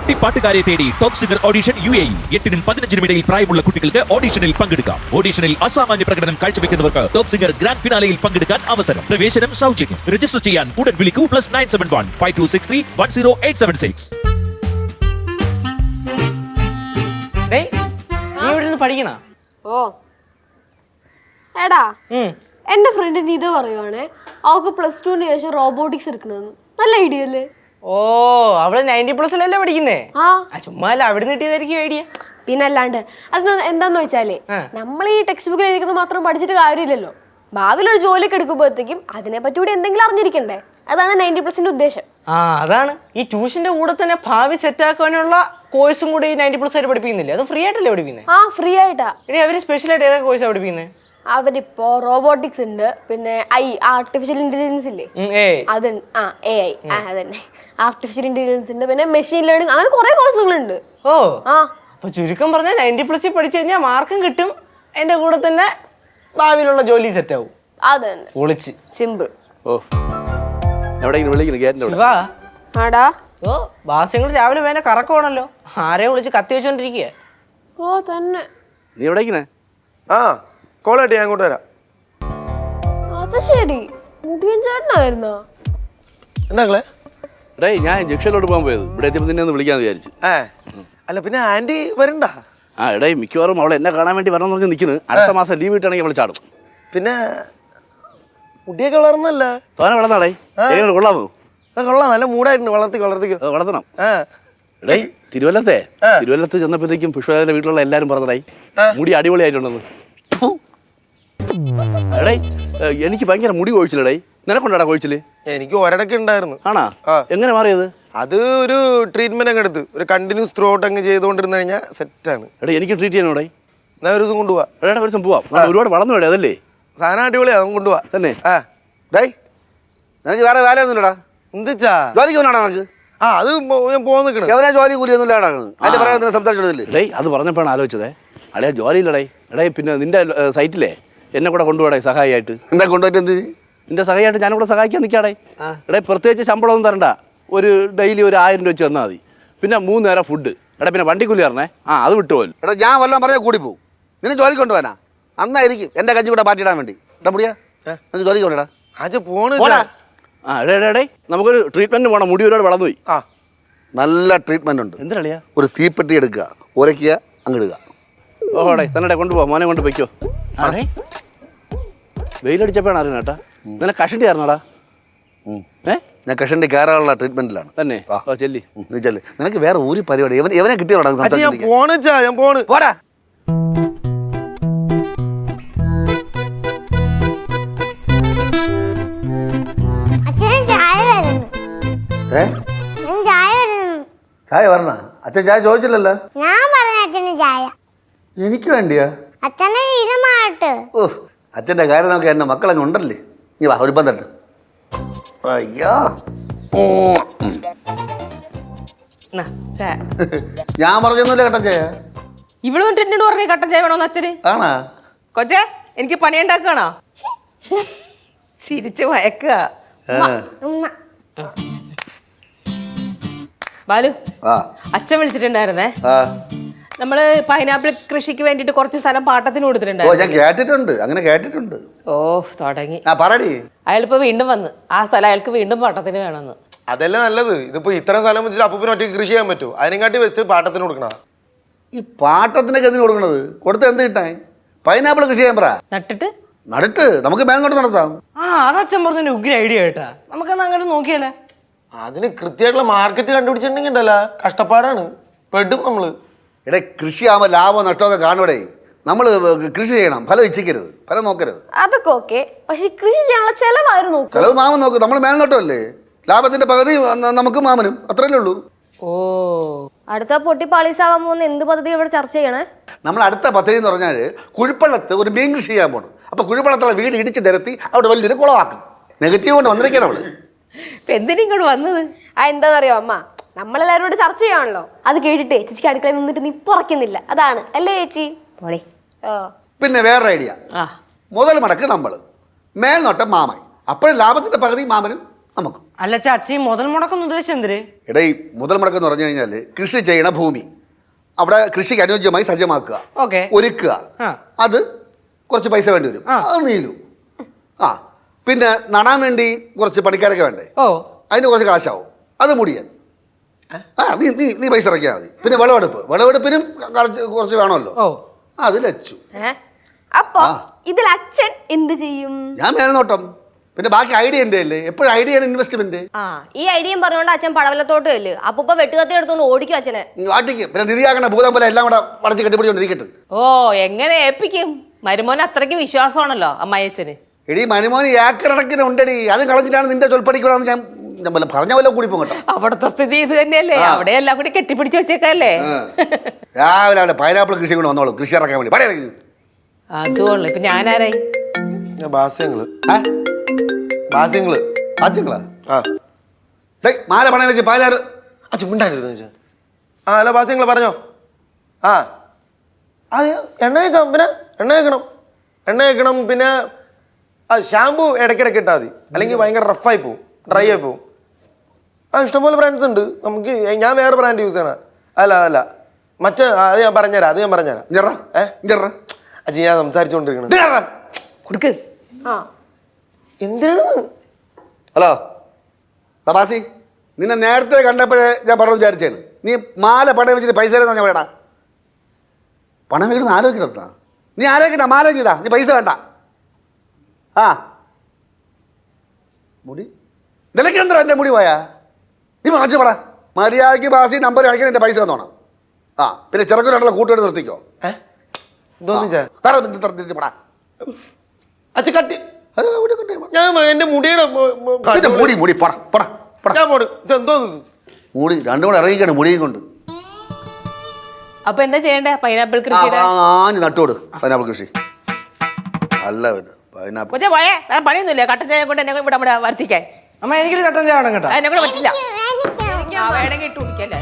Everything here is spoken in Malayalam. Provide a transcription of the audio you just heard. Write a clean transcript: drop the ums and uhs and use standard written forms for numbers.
കുട്ടിപ്പാട്ടുകാരെ തേടി ടോപ്പ് സിംഗർ ഓഡിഷൻ UAE 8-നും 15-നും ഇടയിൽ പ്രായമുള്ള കുട്ടികൾക്ക് ഓഡിഷനിൽ പങ്കെടുക്കാം. ഓഡിഷനിൽ അസാമാന്യ പ്രകടനം കാഴ്ചവെക്കുന്നവർക്ക് ടോപ്പ് സിംഗർ ഗ്രാൻഡ് ഫിനാലയിൽ പങ്കെടുക്കാൻ അവസരം. പ്രവേശനം സൗജന്യം. രജിസ്റ്റർ ചെയ്യാൻ ഉടൻ വിളിക്കൂ +971 5263 10876. പഠിക്കണ ഓ എടാ എന്റെ ഫ്രണ്ടിന് ഇത് പറയുവാണേ അവൾക്ക് +2 ശേഷം റോബോട്ടിക്സ് എടുക്കണമെന്ന്. നല്ല ഐഡിയ അല്ലേ? ഓ അവള് 90+അല്ലേ പഠിക്കുന്നേ? ചുമ്മാ അവിടെ നിന്ന് കിട്ടിയതായിരിക്കും ഐഡിയ. പിന്നെ അല്ലാണ്ട് അത് എന്താന്ന് വെച്ചാലേ നമ്മൾ ഈ ടെക്സ്റ്റ് ബുക്കിൽ എഴുതിക്കുന്നത് മാത്രം പഠിച്ചിട്ട് കാര്യമില്ലല്ലോ. ഭാവിയിൽ ഒരു ജോലിയൊക്കെ എടുക്കുമ്പോഴത്തേക്കും അതിനെ പറ്റി കൂടി എന്തെങ്കിലും അറിഞ്ഞിരിക്കണ്ടേ? അതാണ് 90+ന്റെ ഉദ്ദേശം. അതാണ് ഈ ട്യൂഷന്റെ കൂടെ തന്നെ ഭാവി സെറ്റ് ആക്കാനുള്ള കോഴ്സും കൂടി 90+ ആയിട്ട് പഠിപ്പിക്കുന്നില്ലേ? അത് ഫ്രീ ആയിട്ടല്ലേ പഠിപ്പിക്കുന്നത്? ഫ്രീ ആയിട്ടാ. അവര് സ്പെഷ്യൽ ആയിട്ട് ഏതൊക്കെ കോഴ്സാണ് പഠിപ്പിക്കുന്നത്? അവരിപ്പോ റോബോട്ടിക്സ് ഉണ്ട്, പിന്നെ ആർട്ടിഫിഷ്യൽ ഇന്റലിജൻസ് ഇല്ലേ അതുണ്ട്, AI അതന്നെ ആർട്ടിഫിഷ്യൽ ഇന്റലിജൻസ് ഉണ്ട്, പിന്നെ മെഷീൻ ലേണിംഗ്, അങ്ങനെ കുറെ കോഴ്സുകളുണ്ട്. അപ്പൊ ചുരുക്കം പറഞ്ഞാൽ 90+ പഠിച്ചു കഴിഞ്ഞാൽ മാർക്കും കിട്ടും, എന്റെ കൂടെ തന്നെ ഭാവിയിലുള്ള ജോലി സെറ്റ് ആവും. അതന്നെ പൊളിച്ച് സിമ്പിൾ. ബാസ്യങ്ങൾ രാവിലെ വേന കറക്കമാണല്ലോ, ആരെ വിളിച്ച് കത്തി വെച്ചോണ്ടിരിക്കുക. തന്നെ നീ എവിടേക്കിനെ? കോളായിട്ട് ഞാൻ അങ്ങോട്ട് വരാം. അത് ശരി, മുടിയൻ ചേട്ടനായിരുന്നോ? എന്താ ഡേ ഞാൻ ജംഗ്ഷനിലോട്ട് പോകാൻ പോയത്, ഇവിടെ എത്തിയപ്പോൾ നിന്നെ ഒന്ന് വിളിക്കാന്ന് വിചാരിച്ചു. അല്ല പിന്നെ ആന്റി വരണ്ട? എടേ മിക്കവാറും അവളെ എന്നെ കാണാൻ വേണ്ടി വരണം പറഞ്ഞ് നിൽക്കുന്നു. അടുത്ത മാസം ലീവ് കിട്ടുകയാണെങ്കിൽ അവൾ ചാടും. പിന്നെ മുടിയൊക്കെ വളർന്നല്ല? തോനെ വളർന്നാടേ, എങ്ങനെ കൊള്ളാമോ? കൊള്ളാം, നല്ല മൂടായിട്ടുണ്ട്. വളർത്തണം. എടേ തിരുവല്ലത്ത് ചെന്നപ്പോഴത്തേക്കും പുഷ്പരാജന്റെ വീട്ടിലുള്ള എല്ലാരും പറഞ്ഞടായി മുടി അടിപൊളിയായിട്ടുണ്ടെന്ന്. എടേ എനിക്ക് ഭയങ്കര മുടി കൊഴിച്ചില്ലടേ, നിനക്കൊണ്ടാടാ കൊഴിച്ചില്? എനിക്ക് ഒരിടയ്ക്ക് ഉണ്ടായിരുന്നു. ആണാ? എങ്ങനെ മാറിയത്? അത് ഒരു ട്രീറ്റ്മെന്റ് അങ്ങ് എടുത്ത് ഒരു കണ്ടിന്യൂസ് ത്രൂ ഔട്ട് അങ്ങ് ചെയ്തുകൊണ്ടിരുന്നു കഴിഞ്ഞാൽ സെറ്റാണ്. എടാ എനിക്ക് ട്രീറ്റ് ചെയ്യണോടെ? ഞാൻ ഒരു ദിവസം കൊണ്ടുപോവാ. എടാ ഒരു ദിവസം പോവാം, ഒരുപാട് വളർന്നു വേടേ, അതല്ലേ സാധനം അടിപൊളിയാ, നമുക്ക് കൊണ്ടുപോവാ തന്നെ. നിനക്ക് വേറെ വേലയൊന്നുമില്ലടാ? എന്താ ജോലിക്ക് പോകണ നിനക്ക്? അത് ഞാൻ പോകാൻ നിൽക്കണം. എവനാ ജോലി കൂലിയൊന്നും ഇല്ലാടാ? അതിന്റെ പറയാൻ സംസാരിച്ചില്ലേ? ഡേ അത് പറഞ്ഞപ്പോഴാണ് ആലോചിച്ചതേ, അളയാ ജോലിയില്ലടേ. എടേ പിന്നെ നിന്റെ സൈറ്റിലെ എന്നെ കൂടെ കൊണ്ടുപോടേ സഹായിയായിട്ട്. എന്താ കൊണ്ടുപോയിട്ട് എന്ത്? നിന്റെ സഹായിയായിട്ട് ഞാനും കൂടെ സഹായിക്കാൻ നിൽക്കാടേ. എടേ പ്രത്യേകിച്ച് ശമ്പളമൊന്നും തരണ്ട, ഒരു ഡെയിലി ഒരു 1000 രൂപ വെച്ച് തന്നാൽ മതി. പിന്നെ 3 നേരം ഫുഡ്. എടാ പിന്നെ വണ്ടിക്കൂലി പറഞ്ഞേ, അത് വിട്ടുപോലും. എടാ ഞാൻ വല്ലതും പറഞ്ഞാൽ കൂടി പോകും. നിന്നെ ജോലിക്ക് കൊണ്ടുപോകാനാ? അന്നായിരിക്കും എൻ്റെ കഞ്ചി കൂടെ പാറ്റിയിടാൻ വേണ്ടി. എടാ മുടിയാ നിനക്ക് ജോലിക്ക് കൊണ്ടടാ. എടേ നമുക്കൊരു ട്രീറ്റ്മെന്റ് പോകണം, മുടി ഒരുപാട് വളർന്നു പോയി. നല്ല ട്രീറ്റ്മെന്റ് ഉണ്ട്. എന്തിനാ? ഒരു തീപ്പെട്ടി എടുക്കുക, ഉരയ്ക്കുക, അങ്ങിടുക. ഓടേ തന്നെ കൊണ്ടുപോവാ, മോനെ കൊണ്ട് വയ്ക്കോ. വെയിലടിച്ചപ്പോഴാണ് അറിയണ കേട്ടാ. നിന്നെ കഷണ്ടി ആയിരുന്നാടാ? ഞാൻ കഷണ്ടി കയറാനുള്ള ട്രീറ്റ്മെന്റിലാണ്. തന്നെ ചെല്ലി നീ ചെല്ലി. നിനക്ക് വേറെ ഒരു പരിപാടി എവനെ കിട്ടിയോടാ? ഞാൻ പോണ്. പോടാ. ചായ പറഞ്ഞ? അച്ഛൻ ചായ ചോദിച്ചില്ലല്ലോ. ഞാൻ പറഞ്ഞ അച്ഛന് ചായ എനിക്ക് വേണ്ടിയാ? അച്ഛനെ ഇരുമാട്ട്. അച്ഛന്റെ കാര്യം നോക്കി എന്റെ മക്കളങ്ങ് ഉണ്ടല്ലേ. നീ വാ ഒരു പന്തട്ട്. അയ്യോ ഞാൻ പറഞ്ഞൊന്നുമില്ല കട്ടൻ ചായ. ഇവിടെ എന്നോട് പറഞ്ഞ കട്ടൻ ചായ വേണോന്ന് അച്ഛന്? ആണാ കൊച്ചേ എനിക്ക് പണിയുണ്ടാക്കണോ? ചിരിച്ച് വയക്കുക. ബാലു അച്ഛൻ വിളിച്ചിട്ടുണ്ടായിരുന്നേ. നമ്മള് പൈനാപ്പിൾ കൃഷിക്ക് വേണ്ടിട്ട് കുറച്ച് സ്ഥലം പാട്ടത്തിന് കൊടുത്തിട്ടുണ്ട്. അങ്ങനെ കേട്ടിട്ടുണ്ട്. ഓ തുടങ്ങി. അയാളിപ്പോ വീണ്ടും വന്ന് ആ സ്ഥലം അയാൾക്ക് വീണ്ടും പാട്ടത്തിന് വേണമെന്ന്. അതല്ലേ നല്ലത്. ഇതിപ്പോ ഇത്രയും സ്ഥലം വെച്ചിട്ട് അപ്പൂപ്പിന് ഒറ്റയ്ക്ക് കൃഷി ചെയ്യാൻ പറ്റുമോ? അതിനെക്കാട്ടി ബെസ്റ്റ് പാട്ടത്തിന് കൊടുക്കണ. ഈ പാട്ടത്തിനൊക്കെ എന്തിനു കൊടുക്കണത്? കൊടുത്ത് എന്ത് കിട്ടാൻ? പൈനാപ്പിൾ കൃഷി ചെയ്യാൻ പറ. നട്ടിട്ട് നമുക്ക് ബാങ്കോട്ട് നടത്താം. അതച്ഛൻ പറഞ്ഞ ഉഗ്ര ഐഡിയ കേട്ടാ. നമുക്കന്ന് അങ്ങനെ നോക്കിയാലേ. അതിന് കൃത്യമായിട്ടുള്ള മാർക്കറ്റ് കണ്ടുപിടിച്ചിട്ടുണ്ടെങ്കിൽ ഉണ്ടല്ലോ കഷ്ടപ്പാടാണ്, പെടും നമ്മള്. എടേ കൃഷി ആവുമ്പോൾ ലാഭം നഷ്ടമൊക്കെ കാണൂടെ. നമ്മൾ കൃഷി ചെയ്യണം, ഫലം ഇച്ഛിക്കരുത്, ഫലം നോക്കരുത്. അതൊക്കെ ഓക്കെ, പക്ഷെ കൃഷി ചെയ്യാനുള്ള ചെലവാരും നോക്കും. ചെലവ് മാമൻ നോക്കും. നമ്മൾ മേൽനോട്ടമല്ലേ, ലാഭത്തിന്റെ പകുതി നമുക്ക് മാമനും, അത്രയല്ലേ ഉള്ളൂ. അടുത്ത പൊട്ടി പാളീസാവാൻ പോകുന്ന എന്ത് പദ്ധതി ഇവിടെ ചർച്ച ചെയ്യണേ? നമ്മൾ അടുത്ത പദ്ധതി എന്ന് പറഞ്ഞാൽ കുഴിപ്പള്ളത്ത് ഒരു മീൻ കൃഷി ചെയ്യാൻ പോകണം. അപ്പൊ കുഴിപ്പള്ളത്തുള്ള വീട് ഇടിച്ച് നിരത്തി അവിടെ വലിയൊരു കുളമാക്കും. നെഗറ്റീവ് കൊണ്ട് വന്നിരിക്കണം അവള്. എന്തിനിങ്ങോട്ട് വന്നത്? എന്താണെന്നറിയോ അമ്മ, നമ്മളെല്ലാവരും കൂടെ ചർച്ച ചെയ്യാണല്ലോ. അത് കേട്ടിട്ടേ ചേച്ചിക്ക് അടുക്കളയിൽ നിന്നിട്ട് നീ പുറക്കുന്നില്ല, അതാണ് അല്ലേ ചേച്ചി? പിന്നെ വേറൊരു ഐഡിയ. മുതൽ മുടക്ക് നമ്മൾ, മേൽനോട്ടം മാമൻ. അപ്പോഴും ലാഭത്തിന്റെ പകുതി മാമനും നമുക്ക്. അല്ല ചാച്ചി മുതൽ മുടക്കുന്ന ഉദ്ദേശം എന്തിര്? എടാ ഈ മുതൽ മുടക്കം എന്ന് പറഞ്ഞു കഴിഞ്ഞാൽ കൃഷി ചെയ്യണ ഭൂമി അവിടെ കൃഷിക്ക് അനുയോജ്യമായി സജ്ജമാക്കുക, ഓക്കെ, ഒരുക്കുക. ആ. അത് കുറച്ച് പൈസ വേണ്ടി വരും, അത് നീലു. ആ പിന്നെ നടാൻ വേണ്ടി കുറച്ച് പണിക്കാരൊക്കെ വേണ്ടേ, ഓ അതിന് കുറച്ച് കാശാവും, അത് മുടിയാൻ. ആ നീ നീ നീ പൈസ ഇറക്കിയാൽ മതി. പിന്നെ വിളവെടുപ്പിനും കുറച്ച് വേണമല്ലോ, ഓ അത് ലച്ചു. അപ്പൊ ഇതിൽ അച്ഛൻ എന്ത് ചെയ്യും? ഞാൻ മേൽനോട്ടം, പിന്നെ ബാക്കി ഐഡിയ എൻ്റെ അല്ലേ, എപ്പോഴും ഐഡിയ ഇൻവെസ്റ്റ്മെന്റ്. ആ ഈ ഐഡിയയും പറഞ്ഞോണ്ട് അച്ഛൻ പടവലത്തോട്ട് ചെല്ല്. അപ്പൊ വെട്ടുകത്തി എടുത്തോണ്ട് ഓടിക്കും അച്ഛനെ. വാട്ടിക്കും, പിന്നെ നിധിയാക്കണ ഭൂതം പോലെ എല്ലാം കൂടെ വളച്ച് കെട്ടിപ്പിടിച്ചോണ്ടിരിക്കട്ടെ. ഓ എങ്ങനെ ഏൽപ്പിക്കും? മരുമോൻ അത്രയ്ക്ക് വിശ്വാസമാണല്ലോ അമ്മായിയച്ഛന്. എടീ മനുമോന് ഏക്കറടക്കിന് ഉണ്ടടി, അത് കളഞ്ഞിട്ടാണ് നിന്റെ ചൊൽപ്പടിക്കൂടാന്ന് ഞാൻ പറഞ്ഞ പോലെ കൂടി പോകും കേട്ടോ. അവിടുത്തെ സ്ഥിതി ഇത് തന്നെയല്ലേ, അവിടെ എല്ലാം കൂടി കെട്ടിപ്പിടിച്ച് വെച്ചേക്കല്ലേ. രാവിലെ അവിടെ പൈനാപ്പിൾ കൃഷി കൊണ്ട് വന്നോളൂ, കൃഷി ഇറക്കാൻ വേണ്ടി പറയാ. അതുകൊള്ളു. ഇപ്പൊ ഞാനാരായി? ബാസ്യങ്ങള് ആദ്യങ്ങളാ ആ മാല പണയം വെച്ച് 16. ചുണ്ടായിരുന്നു വെച്ചാ. ആ ഹലോ ബാസ്യങ്ങള് പറഞ്ഞോ. ആ അത് എണ്ണ വെക്കാം, പിന്നെ എണ്ണ വെക്കണം പിന്നെ ആ ഷാമ്പു ഇടയ്ക്കിടയ്ക്ക് ഇട്ടാൽ മതി, അല്ലെങ്കിൽ ഭയങ്കര റഫായി പോവും, ഡ്രൈ ആയി പോവും. ആ ഇഷ്ടംപോലെ ബ്രാൻഡ്സ് ഉണ്ട് നമുക്ക്. ഞാൻ വേറെ ബ്രാൻഡ് യൂസ് ചെയ്യണ. അല്ല മറ്റേ അത് ഞാൻ പറഞ്ഞുതരാം. അച്ഛൻ ഞാൻ സംസാരിച്ചുകൊണ്ടിരിക്കണം. കൊടുക്ക്. എന്തിനാണ്? ഹലോ ബാസി, നിന്നെ നേരത്തെ കണ്ടപ്പോഴേ ഞാൻ പറഞ്ഞു വിചാരിച്ചേണ്, നീ മാല പണയം വെച്ചിട്ട് പൈസ തരാന്ന് പറഞ്ഞാൽ വേടാ. പണം വെക്കണം ആലോചിക്കണ, നീ ആലോചിക്കണ്ട, മാല ചെയ്താ നീ പൈസ വേണ്ട. ആ മുടി നിനക്ക് എന്താ എൻ്റെ മുടി പോയാ? നീ വാങ്ങിച്ചു പടാ, മര്യാദയ്ക്ക് ബാസി നമ്പർ കാണിക്കാൻ എൻ്റെ പൈസ തന്നോണം. ആ പിന്നെ ചെറുക്കനായിട്ടുള്ള കൂട്ടുകാർ നിർത്തിക്കോ. പടാ അച്ഛൻ കട്ടി ഞാൻ എന്റെ മുടിയുടെ മുടി പടാ പടാ ഞാൻ പോട്. ഇതെന്തോ മുടി രണ്ടും കൂടെ ഇറങ്ങിക്കാണ് മുടിയും കൊണ്ട്. അപ്പൊ എന്താ ചെയ്യണ്ടേ? പൈനാപ്പിൾ കൃഷിയുടെ ആഞ്ഞ് നട്ടോട് പൈനാപ്പിൾ കൃഷി. അല്ല പിന്നെ പൈനാപ്പിൾ കൊച്ചേ പോയേ, വേറെ പണിയൊന്നുമില്ല. കട്ടൻ ചായ കൊണ്ട് എന്നെ ഇവിടെ വർത്തിക്കാൻ. അമ്മ എനിക്കൊരു കട്ടൻ ചായ വേണം കേട്ടോ. എന്നെ കൂടെ പറ്റില്ല. വേണമെങ്കിൽ ഇട്ട് കുടിക്കല്ലേ.